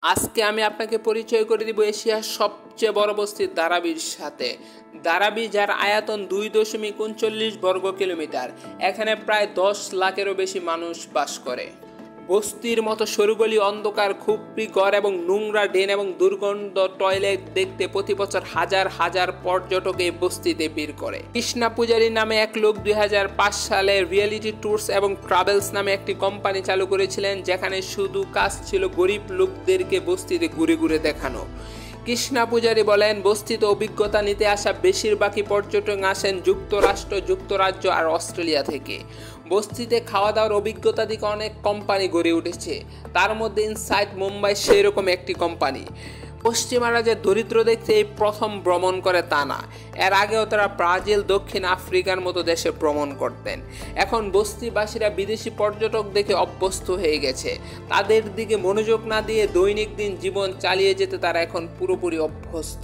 আজকে আমি আপনাকে পরিচয় করে দিব এশিয়ার সবচেয়ে বড় বস্তি ধারাবীর সাথে। ধারাবী, যার আয়তন 2.39 বর্গ কিলোমিটার। এখানে প্রায় 10 লাখেরও বেশি মানুষ বাস করে। বস্তির মতো সরুগলি, অন্ধকার খুপড়ি ঘর এবং নোংরা ড্রেন এবং দুর্গন্ধ টয়লেট দেখতে প্রতি বছর হাজার হাজার পর্যটক এই বস্তিতে ভিড় করে। কৃষ্ণা পূজারী নামে এক লোক 2005 সালে রিয়েলিটি ট্যুরস এবং ট্রাভেলস নামে একটি কোম্পানি চালু করেছিলেন, যেখানে শুধু কাজ ছিল গরিব লোকদেরকে বস্তিতে ঘুরে ঘুরে দেখানো। কৃষ্ণা পূজারী বলেন, বস্তিতে অভিজ্ঞতা নিতে আসা বেশিরভাগই পর্যটক আসেন যুক্তরাষ্ট্র, যুক্তরাজ্য আর অস্ট্রেলিয়া থেকে। বস্তিতে খাওয়া দাওয়ার অভিজ্ঞতা দিকে অনেক কোম্পানি গড়ে উঠেছে, তার মধ্যে ইনসাইট মুম্বাই সেই রকম একটি কোম্পানি। পশ্চিমারা যে দরিদ্র দেখতে এই প্রথম ভ্রমণ করে তা না, এর আগেও তারা ব্রাজিল, দক্ষিণ আফ্রিকার মতো দেশে ভ্রমণ করতেন। এখন বস্তিবাসীরা বিদেশি পর্যটক দেখে অভ্যস্ত হয়ে গেছে, তাদের দিকে মনোযোগ না দিয়ে দৈনিক দিন জীবন চালিয়ে যেতে তারা এখন পুরোপুরি অভ্যস্ত।